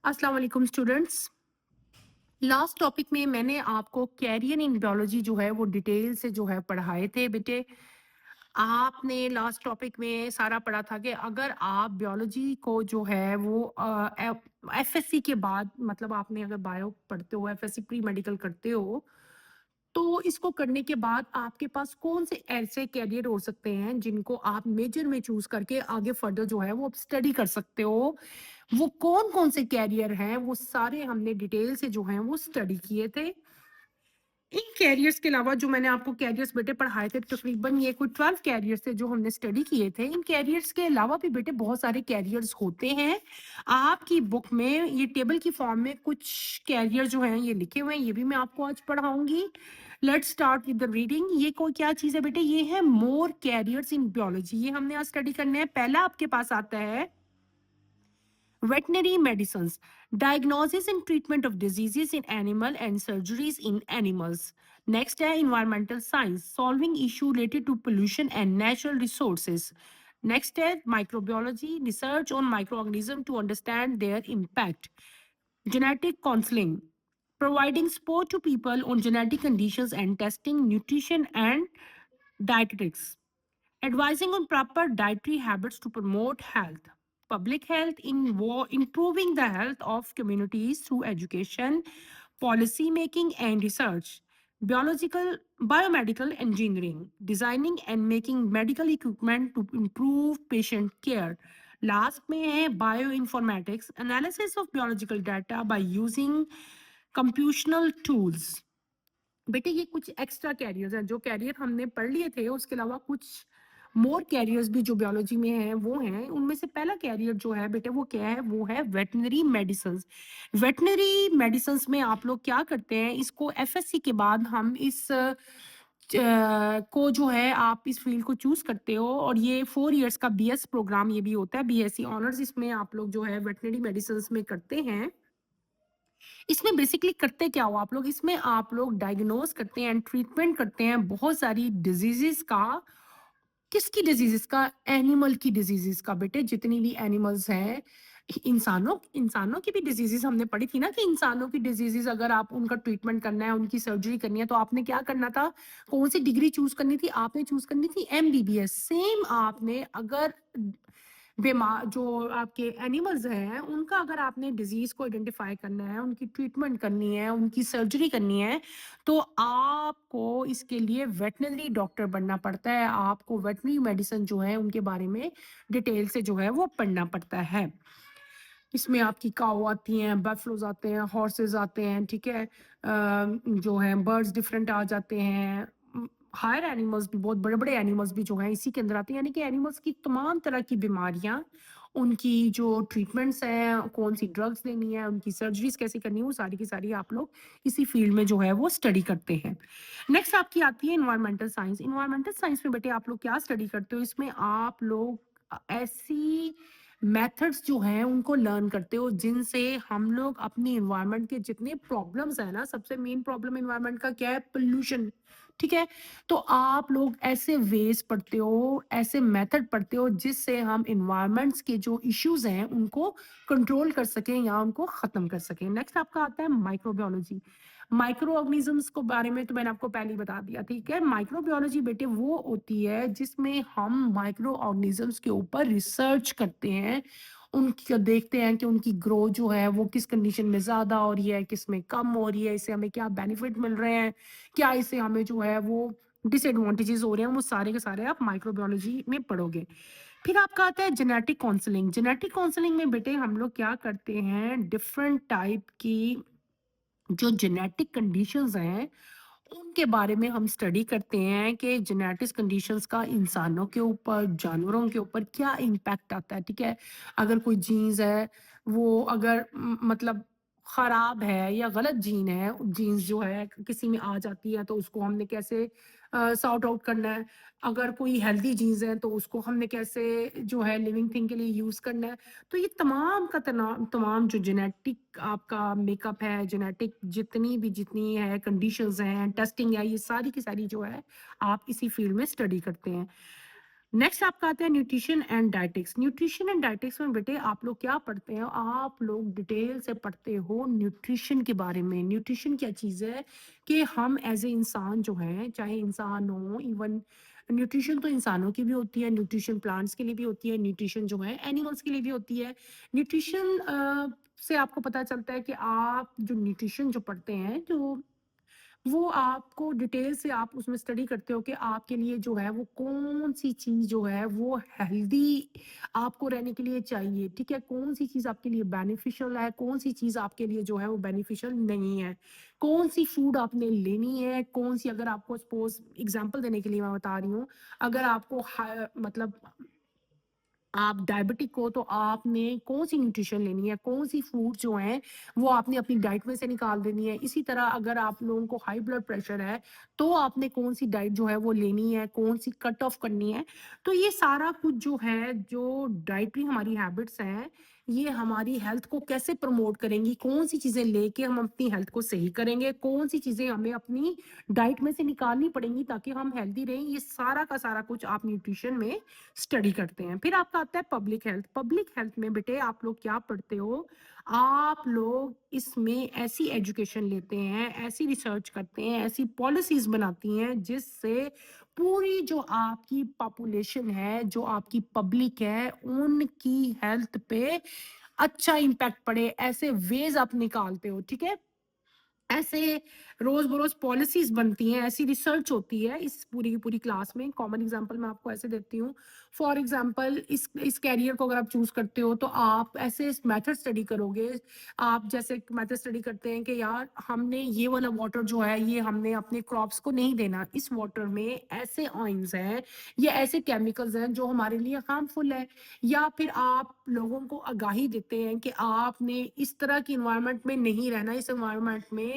अस्सलाम वालेकुम students. Last topic में मैंने आपको कैरियर इन बायोलॉजी जो है वो डिटेल से जो है पढ़ाए थे बेटे। आपने लास्ट टॉपिक में सारा पढ़ा था कि अगर आप बायोलॉजी को जो है वो एफएससी के बाद मतलब आपने अगर बायो पढ़ते हो, एफएससी प्री मेडिकल करते हो, तो इसको करने के बाद आपके पास कौन से ऐसे कैरियर हो सकते हैं जिनको आप मेजर में चूज करके आगे फर्दर जो है वो स्टडी कर सकते हो। वो कौन-कौन से कैरियर हैं, वो सारे हमने डिटेल से जो हैं वो स्टडी किए थे। इन कैरियर्स के अलावा जो मैंने आपको कैरियर्स बेटे पढ़ाए थे, तकरीबन ये कोई 12 कैरियर्स थे जो हमने स्टडी किए थे। इन कैरियर्स के अलावा भी बेटे बहुत सारे कैरियर्स होते हैं। आपकी बुक में ये टेबल की फॉर्म में कुछ कैरियर जो हैं ये लिखे हुए हैं, ये भी मैं आपको आज पढ़ाऊँगी। Let's start with the reading. ये कोई क्या चीज़ है बेटे? ये है मोर कैरियर्स इन बायोलॉजी। ये हमने आज स्टडी करने हैं। पहला आपके पास आता है veterinary medicines, diagnosis and treatment of diseases in animal and surgeries in animals. Next है environmental science, solving issue related to pollution and natural resources. Next है microbiology, research on microorganisms to understand their impact. Genetic counseling, providing support to people on genetic conditions and testing nutrition and dietetics. Advising on proper dietary habits to promote health. Public health in improving the health of communities through education, policy making, and research. Biomedical engineering, designing and making medical equipment to improve patient care. Last में है bioinformatics, analysis of biological data by using computational tools. बेटे ये कुछ extra carriers हैं, जो career हमने पढ़ लिए थे उसके अलावा कुछ मोर कैरियर्स भी जो बायोलॉजी में हैं वो हैं। उनमें से पहला कैरियर जो है बेटे वो क्या है? वो है वेटनरी मेडिसिन। वेटनरी मेडिसिन में आप लोग क्या करते हैं, इसको एफएससी के बाद हम इस को जो है आप इस फील्ड को चूज करते हो, और ये 4 इयर्स का बीएस प्रोग्राम ये भी होता है, बीएससी ऑनर्स इसमें आप लोग जो है वेटनरी मेडिसिन में करते हैं। इसमें बेसिकली करते क्या हो आप लोग? इसमें आप लोग डायग्नोज करते हैं एंड ट्रीटमेंट करते हैं बहुत सारी डिजीजेस का। किसकी डिजीजेस का? एनिमल की डिजीजेस का बेटे। जितनी भी एनिमल्स हैं, इंसानों इंसानों की भी डिजीजेस हमने पढ़ी थी ना, कि इंसानों की डिजीजेस अगर आप उनका ट्रीटमेंट करना है, उनकी सर्जरी करनी है, तो आपने क्या करना था? कौन सी डिग्री चूज करनी थी? आपने चूज करनी थी एमबीबीएस। सेम आपने अगर बीमार जो आपके एनिमल्स हैं उनका अगर आपने डिजीज को आइडेंटिफाई करना है, उनकी ट्रीटमेंट करनी है, उनकी सर्जरी करनी है, तो आपको इसके लिए वेटनरी डॉक्टर बनना पड़ता है। आपको वेटनरी मेडिसिन जो है उनके बारे में डिटेल से जो है वो पढ़ना पड़ता है। इसमें आपकी काऊ आती हैं, बफलोज आते हैं, हॉर्सेस आते हैं, ठीक है। जो है बर्ड्स डिफरेंट आ जाते हैं। हायर एनिमल्स भी, बहुत बड़े बड़े एनिमल्स भी जो हैं इसी के अंदर आते हैं। यानी कि एनिमल्स की तमाम तरह की बीमारियां, उनकी जो ट्रीटमेंट्स हैं, कौन सी ड्रग्स देनी है, उनकी सर्जरीज कैसे करनी है, वो सारी की सारी आप लोग इसी फील्ड में जो है वो स्टडी करते हैं। नेक्स्ट आपकी आती है इन्वायरमेंटल साइंस। इन्वायरमेंटल साइंस में बेटे आप लोग क्या स्टडी करते हो? इसमें आप लोग ऐसी मेथड्स जो हैं उनको लर्न करते हो जिनसे हम लोग अपनी इन्वायरमेंट के जितने प्रॉब्लम्स है ना, सबसे मेन प्रॉब्लम इन्वायरमेंट का क्या है? पोल्यूशन, ठीक है। तो आप लोग ऐसे वेज पढ़ते हो, ऐसे मेथड पढ़ते हो जिससे हम इन्वायरमेंट्स के जो इश्यूज हैं उनको कंट्रोल कर सकें या उनको खत्म कर सकें। नेक्स्ट आपका आता है माइक्रोबायोलॉजी। माइक्रो ऑर्गेनिजम्स को बारे में तो मैंने आपको पहले ही बता दिया, ठीक है। माइक्रोबायोलॉजी बेटे वो होती है जिसमें हम माइक्रो ऑर्गेनिजम्स के ऊपर रिसर्च करते हैं, उनकी देखते हैं कि उनकी ग्रोथ जो है वो किस कंडीशन में ज़्यादा हो रही है, किस में कम हो रही है, इससे हमें क्या बेनिफिट मिल रहे हैं, क्या इससे हमें जो है वो डिसएडवांटेजेस हो रहे हैं, वो सारे के सारे आप माइक्रोबायोलॉजी में पढ़ोगे। फिर आपका आता है जेनेटिक काउंसलिंग। जेनेटिक काउंसलिंग में बेटे हम लोग क्या करते हैं, डिफरेंट टाइप की जो जेनेटिक कंडीशंस हैं उनके बारे में हम स्टडी करते हैं कि जेनेटिक्स कंडीशंस का इंसानों के ऊपर, जानवरों के ऊपर क्या इम्पैक्ट आता है, ठीक है। अगर कोई जीन्स है वो अगर मतलब खराब है या गलत जीन है, जीन्स जो है किसी में आ जाती है तो उसको हमने कैसे सॉर्ट आउट करना है। अगर कोई हेल्दी जीन्स है तो उसको हमने कैसे जो है लिविंग थिंग के लिए यूज करना है। तो ये तमाम का तमाम जो जेनेटिक आपका मेकअप है, जेनेटिक जितनी है कंडीशंस हैं, टेस्टिंग है, ये सारी की सारी जो है आप इसी फील्ड में स्टडी करते हैं। नेक्स्ट आपका आता है nutrition and dietetics. Nutrition and dietetics में बेटे आप लोग क्या पढ़ते हैं, आप लोग डिटेल से पढ़ते हो न्यूट्रिशन के बारे में। न्यूट्रिशन क्या चीज़ है कि हम एज ए इंसान जो है, चाहे इंसान हो, इवन न्यूट्रिशन तो इंसानों की भी होती है, न्यूट्रिशन प्लांट्स के लिए भी होती है, न्यूट्रिशन जो है एनिमल्स के लिए भी होती है। न्यूट्रिशन से आपको पता चलता है कि आप जो न्यूट्रिशन जो पढ़ते हैं, जो वो आपको डिटेल से आप उसमें स्टडी करते हो कि आपके लिए जो है वो कौन-सी चीज़ जो है वो हेल्दी आपको रहने के लिए चाहिए, ठीक है? कौन-सी चीज़ आपके लिए बेनिफिशियल है, कौन-सी चीज़ आपके लिए जो है वो बेनिफिशियल नहीं है। कौन-सी फूड आपने लेनी है, कौन-सी अगर आपको सपोज़ एग्ज़ाम्पल देने के लिए मैं बता रही हूँ, अगर आपको मतलब आप डायबिटिक हो तो आपने कौन-सी न्यूट्रिशन लेनी है, कौन-सी फूड जो हैं वो आपने अपनी डाइट में से निकाल देनी है। इसी तरह अगर आप लोगों को हाई ब्लड प्रेशर है, तो आपने कौन-सी डाइट जो है वो लेनी है, कौन-सी कट ऑफ करनी है। तो ये सारा कुछ जो है, जो डाइटरी हमारी हैबिट्स हैं, ये हमारी हेल्थ को कैसे प्रमोट करेंगी, कौन-सी चीज़ें लेके हम अपनी हेल्थ को सही करेंगे, कौन-सी चीज़ें हमें अपनी डाइट में से निकालनी पड़ेंगी ताकि हम हेल्दी रहें, ये सारा का सारा कुछ आप न्यूट्रिशन में स्टडी करते हैं। फिर आपका आता है पब्लिक हेल्थ। पब्लिक हेल्थ में बेटे आप लोग क्या पढ़ते हो? आप लोग इसमें ऐसी एजुकेशन लेते हैं, ऐसी रिसर्च करते हैं, ऐसी पॉलिसीज़ बनाती हैं जिससे पूरी जो आपकी पॉपुलेशन है, जो आपकी पब्लिक है, उनकी हेल्थ पे अच्छा इम्पैक्ट पड़े, ऐसे वेज़ आप निकालते हो, ठीक है? ऐसे रोज-बरोज पॉलिसीज़ बनती हैं, ऐसी रिसर्च होती है इस पूरी की पूरी क्लास में। कॉमन एग्ज़ाम्पल मैं आपको ऐसे देती हूँ। फॉर एग्ज़ाम्पल इस करियर को अगर आप चूज़ करते हो तो आप ऐसे इस मेथड स्टडी करोगे। आप जैसे मेथड स्टडी करते हैं कि यार हमने ये वाला वाटर जो है ये हमने अपने क्रॉप्स को नहीं देना। इस वाटर में ऐसे आयन्स हैं, या ऐसे केमिकल्स हैं जो हमारे लिए हार्मफुल है। या फिर आप लोगों को आगाही देते हैं कि आपने इस तरह की एनवायरनमेंट में नहीं रहना, इस एनवायरनमेंट में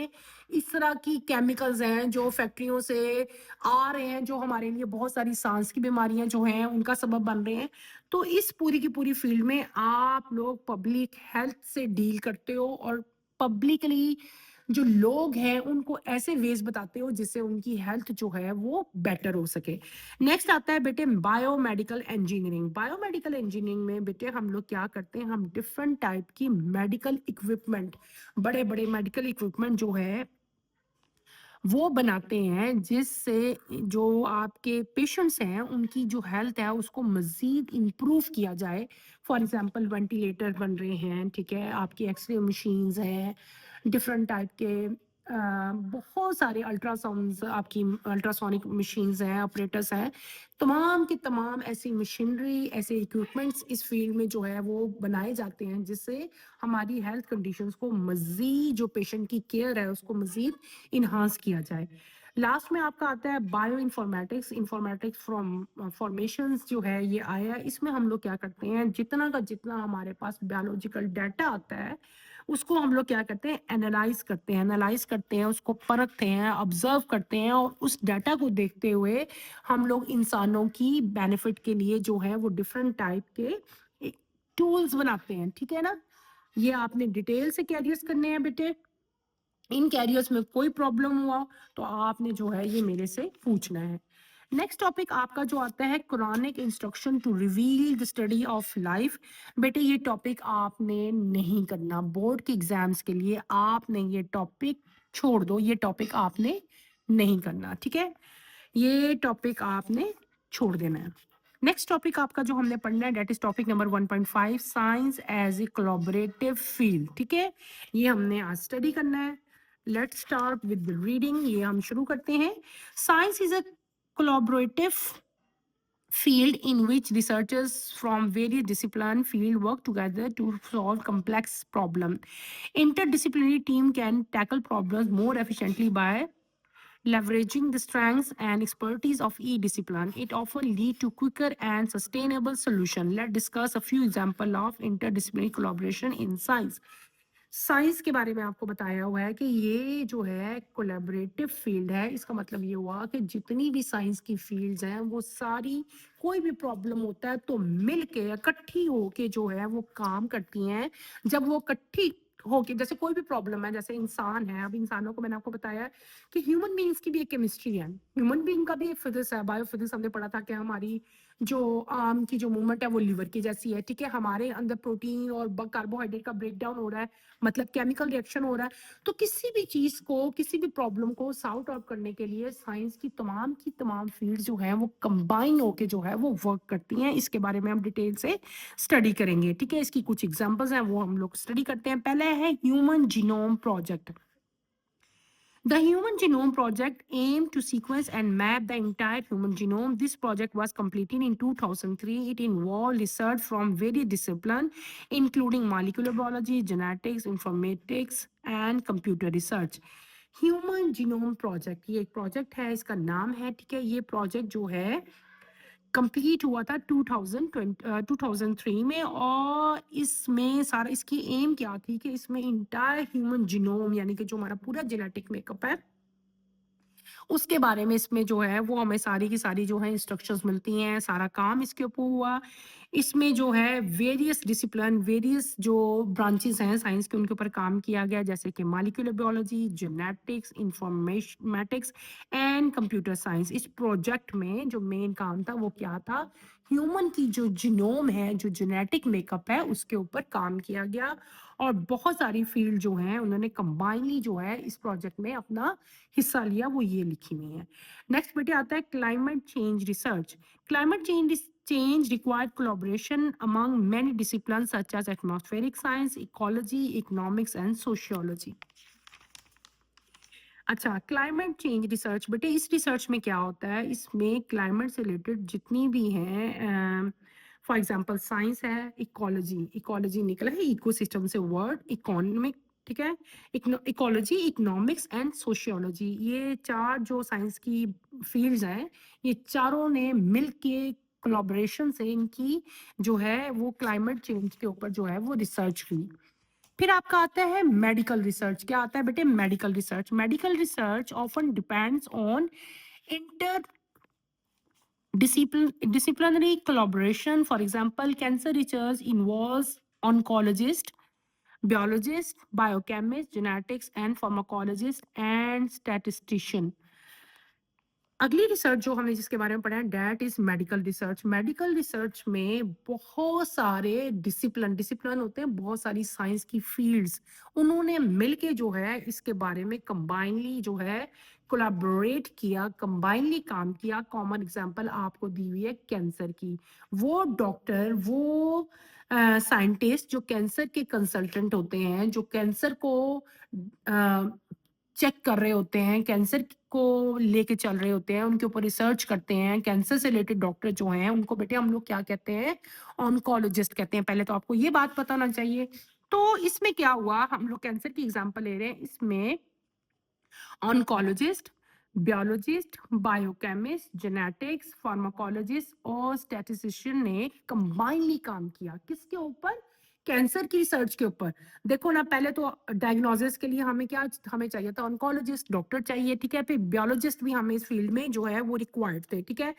इस तरह की केमिकल्स हैं जो फैक्ट्रियों से आ रहे हैं, जो हमारे लिए बहुत सारी सांस की बीमारियां जो हैं उनका सबब बन रहे हैं। तो इस पूरी की पूरी फील्ड में आप लोग पब्लिक हेल्थ से डील करते हो और पब्लिकली जो लोग हैं उनको ऐसे वेज बताते हो जिससे उनकी हेल्थ जो है वो बेटर हो सके। नेक्स्ट आता है बेटे बायोमेडिकल इंजीनियरिंग। बायोमेडिकल इंजीनियरिंग में बेटे हम लोग क्या करते हैं, हम डिफरेंट टाइप की मेडिकल इक्विपमेंट, बड़े बड़े मेडिकल इक्विपमेंट जो है वो बनाते हैं जिससे जो आपके पेशेंट्स हैं उनकी जो हेल्थ है उसको मज़ीद इम्प्रूव किया जाए। फॉर एग्ज़ाम्पल वेंटिलेटर बन रहे हैं, ठीक है? आपकी एक्स-रे मशीन्स हैं, डिफरेंट टाइप के बहुत सारे अल्ट्रासाउंड्स, आपकी अल्ट्रासोनिक मशीन्स हैं, ऑपरेटर्स हैं। तमाम के तमाम ऐसी मशीनरी, ऐसे इक्विपमेंट्स इस फ़ील्ड में जो है वो बनाए जाते हैं जिससे हमारी हेल्थ कंडीशंस को मज़ीद, जो पेशेंट की केयर है उसको मज़ीद इन्हांस किया जाए। लास्ट में आपका आता है bio informatics. Informatics from formations जो है ये आया है। इसमें हम लोग क्या करते हैं, जितना का जितना हमारे पास बायोलॉजिकल डाटा आता है उसको हम लोग क्या करते हैं, एनालाइज करते हैं, उसको परखते हैं, ऑब्जर्व करते हैं और उस डाटा को देखते हुए हम लोग इंसानों की बेनिफिट के लिए जो है वो डिफरेंट टाइप के टूल्स बनाते हैं, ठीक है ना? ये आपने डिटेल से कैरियर्स करने हैं बेटे। इन कैरियर्स में कोई प्रॉब्लम हुआ तो आपने जो है ये मेरे से पूछना है। नेक्स्ट टॉपिक आपका जो आता है chronic instruction to reveal the study of life. बेटे ये टॉपिक आपने नहीं करना, बोर्ड के एग्जाम्स के लिए आपने ये टॉपिक छोड़ दो, ये टॉपिक आपने नहीं करना, ठीक है? ये टॉपिक आपने छोड़ देना है। नेक्स्ट टॉपिक आपका जो हमने पढ़ना है that is topic number 1.5, science as a collaborative field, ठीक है? ये हमने आज स्टडी करना है। Let's start with the reading. ये हम शुरू करते हैं। Science is a collaborative field in which researchers from various discipline field work together to solve complex problem. Interdisciplinary team can tackle problems more efficiently by leveraging the strengths and expertise of each discipline. It often leads to quicker and sustainable solution. Let's discuss a few examples of interdisciplinary collaboration in science. Science के बारे में आपको बताया हुआ है कि ये जो है कोलैबोरेटिव फील्ड है। इसका मतलब ये हुआ कि जितनी भी साइंस की फील्ड्स हैं वो सारी, कोई भी प्रॉब्लम होता है तो मिल के इकट्ठी होके जो है वो काम करती हैं। जब वो इकट्ठी होके, जैसे कोई भी प्रॉब्लम है, जैसे इंसान है, अब इंसानों को मैंने आपको बताया है कि ह्यूमन बीइंग्स की भी एक केमिस्ट्री है, ह्यूमन बीइंग का भी एक फिजिक्स है, बायो फिजिक्स हमने पढ़ा था कि हमारी जो आर्म की जो मूवमेंट है वो लिवर की जैसी है, ठीक है? हमारे अंदर प्रोटीन और कार्बोहाइड्रेट का ब्रेकडाउन हो रहा है, मतलब केमिकल रिएक्शन हो रहा है। तो किसी भी चीज़ को, किसी भी प्रॉब्लम को सॉर्ट आउट करने के लिए साइंस की तमाम फील्ड जो है वो कंबाइन होके जो है वो वर्क करती हैं। इसके बारे में हम डिटेल से स्टडी करेंगे, ठीक है? इसकी कुछ एग्जांपल्स हैं वो हम लोग स्टडी करते हैं। पहला है human genome project. The Human Genome Project aimed to sequence and map the entire human genome. This project was completed in 2003. It involved research from various disciplines, including molecular biology, genetics, informatics, and computer research. Human genome project ये एक project है, इसका नाम है, ठीक है? ये project जो है कंप्लीट हुआ था 2003 में, और इसमें सारा इसकी एम क्या थी कि इसमें इंटायर ह्यूमन जीनोम यानी कि जो हमारा पूरा जेनेटिक मेकअप है उसके बारे में इसमें जो है वो हमें सारी की सारी जो है इंस्ट्रक्शंस मिलती हैं, सारा काम इसके ऊपर हुआ। इसमें जो है वेरियस डिसिप्लिन, वेरियस जो ब्रांचेस हैं साइंस के, उनके ऊपर काम किया गया, जैसे कि molecular biology, genetics, informatics and computer science. इस प्रोजेक्ट में जो मेन काम था वो क्या था? ह्यूमन की जो जीनोम है, जो जेनेटिक मेकअप है, उसके ऊपर काम किया गया। और बहुत सारी फील्ड जो हैं उन्होंने कंबाइनली जो है इस प्रोजेक्ट में अपना हिस्सा लिया, वो ये लिखी हुई है। नेक्स्ट बेटे आता है climate change research. Climate change required collaboration among many disciplines such as atmospheric science, ecology, economics and sociology. अच्छा, क्लाइमेट चेंज रिसर्च बेटे, इस रिसर्च में क्या होता है? इसमें क्लाइमेट से रिलेटेड जितनी भी हैं, फॉर एग्जांपल साइंस है, इकोलॉजी, इकोलॉजी निकला है इकोसिस्टम से वर्ड, इकोनॉमिक, ठीक है? इकोलॉजी, इकोनॉमिक्स एंड सोशियोलॉजी, ये चार जो साइंस की फील्ड्स हैं, ये चारों ने मिल के कोलैबोरेशन से इनकी जो है वो क्लाइमेट चेंज के ऊपर जो है वो रिसर्च की। फिर आपका आता है मेडिकल रिसर्च। क्या आता है बेटे? Medical research. Medical research often depends on inter disciplinary collaboration. For example, cancer research involves oncologist, biologist, biochemist, genetics and pharmacologist and statistician. अगली रिसर्च जो हमने जिसके बारे में पढ़ा है that is medical research. Medical research में बहुत सारे डिसिप्लिन होते हैं, बहुत सारी साइंस की फील्ड्स, उन्होंने मिलके जो है इसके बारे में कंबाइनली जो है कोलैबोरेट किया, कंबाइनली काम किया। कॉमन एग्जांपल आपको दी हुई है कैंसर की। वो डॉक्टर, वो साइंटिस्ट जो कैंसर के कंसल्टेंट होते हैं, जो कैंसर को चेक कर रहे होते हैं, कैंसर को लेके चल रहे होते हैं, उनके ऊपर रिसर्च करते हैं, कैंसर से रिलेटेड डॉक्टर जो हैं उनको बेटे हम लोग क्या कहते हैं? ऑन्कोलॉजिस्ट कहते हैं। पहले तो आपको ये बात पता होना चाहिए। तो इसमें क्या हुआ, हम लोग कैंसर की एग्जांपल ले रहे हैं, इसमें ऑन्कोलॉजिस्ट, बियोलॉजिस्ट, बायोकेमिस्ट, जेनेटिक्स, फार्माकोलॉजिस्ट और स्टैटिस्टिशियन ने कंबाइनली काम किया। किसके ऊपर? कैंसर की रिसर्च के ऊपर। देखो ना, पहले तो डायग्नोसिस के लिए हमें क्या हमें चाहिए था? ऑन्कोलॉजिस्ट, डॉक्टर चाहिए, ठीक है? फिर बियोलॉजिस्ट भी हमें इस फील्ड में जो है वो रिक्वायर्ड थे, ठीक है?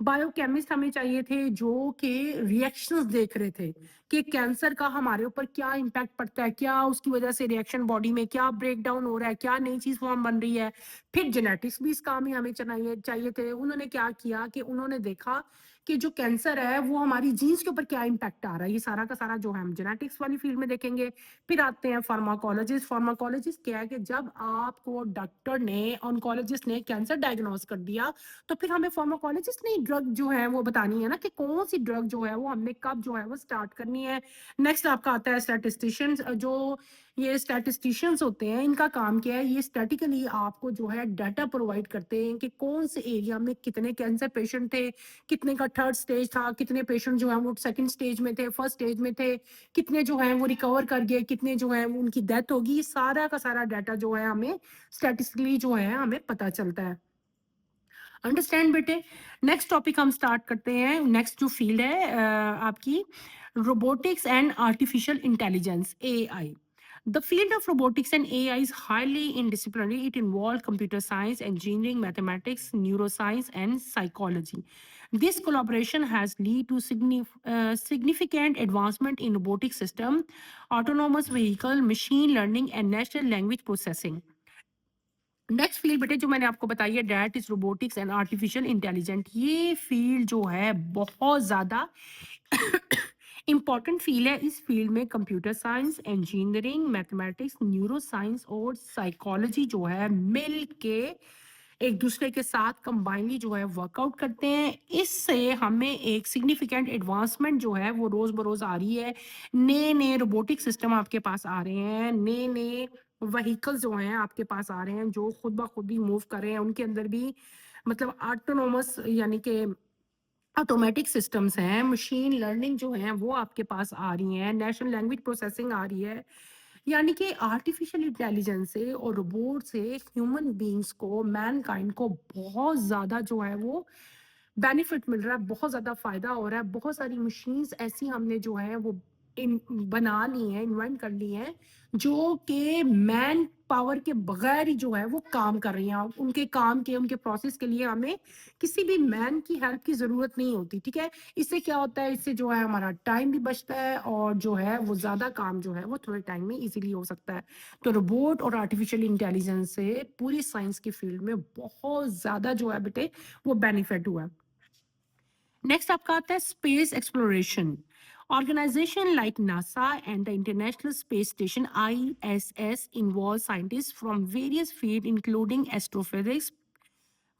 बायोकेमिस्ट हमें चाहिए थे जो कि रिएक्शंस देख रहे थे कि कैंसर का हमारे ऊपर क्या इम्पैक्ट पड़ता है, क्या उसकी वजह से रिएक्शन बॉडी में क्या ब्रेक डाउन हो रहा है, क्या नई चीज फॉर्म बन रही है। फिर जेनेटिक्स भी इस काम में हमें चाहिए थे। उन्होंने क्या किया कि उन्होंने देखा कि जो कैंसर है वो हमारी जीन्स के ऊपर क्या इम्पैक्ट आ रहा है। ये सारा का सारा जो है हम जेनेटिक्स वाली फील्ड में देखेंगे। फिर आते हैं फार्माकोलॉजिस्ट। फार्माकोलॉजिस्ट क्या है कि जब आपको डॉक्टर ने, ऑन्कोलॉजिस्ट ने कैंसर डायग्नोज कर दिया, तो फिर हमें फार्माकोलॉजिस्ट ने ड्रग जो है वो बतानी है ना कि कौन सी ड्रग जो है वो हमने कब जो है वो स्टार्ट करनी है। नेक्स्ट आपका आता है स्टैटिस्टिशियंस। जो ये स्टैटिस्टिशियंस होते हैं, इनका काम क्या है? ये स्टैटिकली आपको जो है डाटा प्रोवाइड करते हैं कि कौन से एरिया में कितने कैंसर पेशेंट थे, कितने का थर्ड स्टेज था, कितने पेशेंट जो है वो सेकंड स्टेज में थे, फर्स्ट स्टेज में थे, कितने जो है वो रिकवर कर गए, कितने जो है उनकी डेथ होगी। सारा का सारा डाटा जो है हमें स्टैटिस्टिकली जो है हमें पता चलता है। अंडरस्टैंड बेटे? नेक्स्ट टॉपिक हम स्टार्ट करते हैं। नेक्स्ट जो फील्ड है आपकी robotics and artificial intelligence, AI. The field of robotics and AI is highly interdisciplinary. It involves computer science, engineering, mathematics, neuroscience, and psychology. This collaboration has led to significant advancement in robotic system, autonomous vehicle, machine learning, and natural language processing. Next field बेटे जो मैंने आपको बताई है that is robotics and artificial intelligent. ये field जो है बहुत ज़्यादा इम्पॉर्टेंट फील्ड है। इस फील्ड में computer science, engineering, mathematics, neuro science और साइकोलॉजी जो है मिल के एक दूसरे के साथ कंबाइनली जो है वर्कआउट करते हैं। इससे हमें एक सिग्निफिकेंट एडवांसमेंट जो है वो रोज़ बरोज़ आ रही है। नए नए रोबोटिक सिस्टम आपके पास आ रहे हैं, नए नए व्हीकल्स जो हैं आपके पास आ रहे हैं जो खुद ब खुद ही मूव कर रहे हैं। उनके अंदर भी मतलब ऑटोनोमस यानी कि ऑटोमेटिक सिस्टम्स हैं, मशीन लर्निंग जो है वो आपके पास आ रही हैं, नेशनल लैंग्वेज प्रोसेसिंग आ रही है। यानी कि आर्टिफिशियल इंटेलिजेंस से और रोबोट से ह्यूमन बींग्स को, मैनकाइंड को बहुत ज़्यादा जो है वो बेनिफिट मिल रहा है, बहुत ज़्यादा फ़ायदा हो रहा है। बहुत सारी मशीन्स ऐसी हमने जो है वो इन बना ली हैं, इन्वेंट कर ली हैं, जो कि मैन पावर के बगैर ही जो है वो काम कर रही हैं। उनके काम के, उनके प्रोसेस के लिए हमें किसी भी मैन की हेल्प की ज़रूरत नहीं होती, ठीक है? इससे क्या होता है, इससे जो है हमारा टाइम भी बचता है और जो है वो ज़्यादा काम जो है वो थोड़े टाइम में इजीली हो सकता है। तो रोबोट और आर्टिफिशियल इंटेलिजेंस से पूरी साइंस की फील्ड में बहुत ज़्यादा जो है बेटे वो बेनिफिट हुआ है। नेक्स्ट आपका आता है space exploration. Organization like NASA and the International Space Station ISS involve scientists from various fields including astrophysics,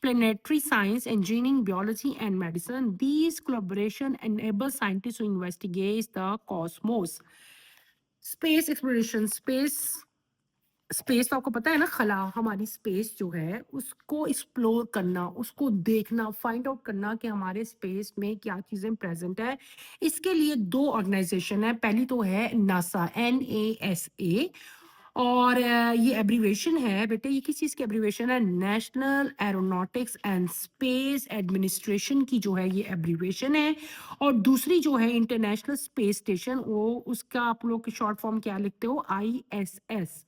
planetary science, engineering, biology, and medicine. These collaboration enable scientists to investigate the cosmos. Space exploration, space तो आपको पता है ना, खला हमारी space जो है उसको एक्सप्लोर करना, उसको देखना, फाइंड आउट करना कि हमारे स्पेस में क्या चीज़ें प्रेजेंट है। इसके लिए दो ऑर्गेनाइजेशन है। पहली तो है नासा, NASA, और ये एब्रीवेशन है बेटे, ये किस चीज़ की एब्रीवेशन है? National aeronautics and space administration की जो है ये एब्रीवेशन है। और दूसरी जो है इंटरनेशनल स्पेस स्टेशन, वो उसका आप लोग शॉर्ट फॉर्म क्या लिखते हो? ISS।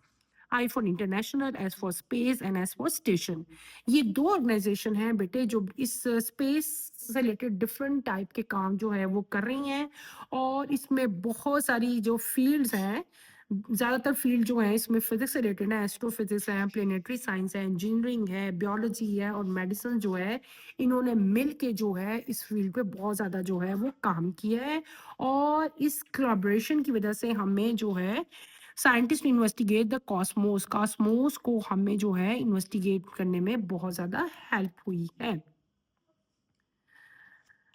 I for international, S for space and S for station. ये दो ऑर्गेनाइजेशन हैं बेटे जो इस स्पेस से रिलेटेड डिफरेंट टाइप के काम जो है वो कर रही हैं। और इसमें बहुत सारी जो फील्ड्स हैं, ज़्यादातर फील्ड जो है इसमें फिजिक्स से रिलेटेड है, एस्ट्रोफिजिक्स है, प्लेनेटरी साइंस है, इंजीनियरिंग है, बियोलॉजी है और मेडिसिन जो है, इन्होंने मिल के जो है इस फील्ड पे बहुत ज़्यादा जो है वो काम किया है। और इस कोलैबोरेशन की वजह से हमें जो है scientist investigate the Cosmos, Cosmos को हमें जो है इन्वेस्टिगेट करने में बहुत ज़्यादा हेल्प हुई है।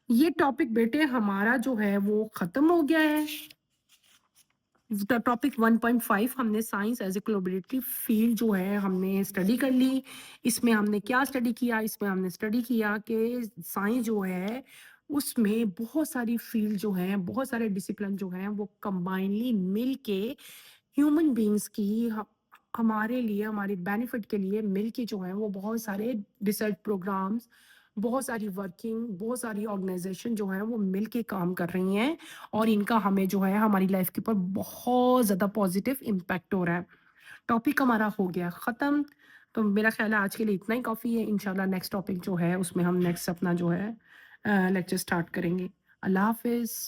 ये टॉपिक बेटे हमारा जो है वो ख़त्म हो गया है। टॉपिक 1.5 हमने science as a collaborative field जो है हमने स्टडी कर ली। इसमें हमने क्या स्टडी किया? इसमें हमने स्टडी किया कि साइंस जो है उसमें बहुत सारी फील्ड जो हैं, बहुत सारे डिसिप्लिन जो हैं वो कंबाइनली मिल के ह्यूमन बींग्स की हमारे लिए, हमारे बेनिफिट के लिए मिलके जो है वो बहुत सारे रिसर्च प्रोग्राम्स, बहुत सारी वर्किंग, बहुत सारी ऑर्गेनाइजेशन जो है वो मिलके काम कर रही हैं। और इनका हमें जो है हमारी लाइफ के ऊपर बहुत ज़्यादा पॉजिटिव इम्पैक्ट हो रहा है। टॉपिक हमारा हो गया ख़त्म। तो मेरा ख्याल है आज के लिए इतना ही काफ़ी है। इंशाल्लाह नेक्स्ट टॉपिक जो है उसमें हम नेक्स्ट अपना जो है लेक्चर स्टार्ट करेंगे। अल्लाह हाफिज़।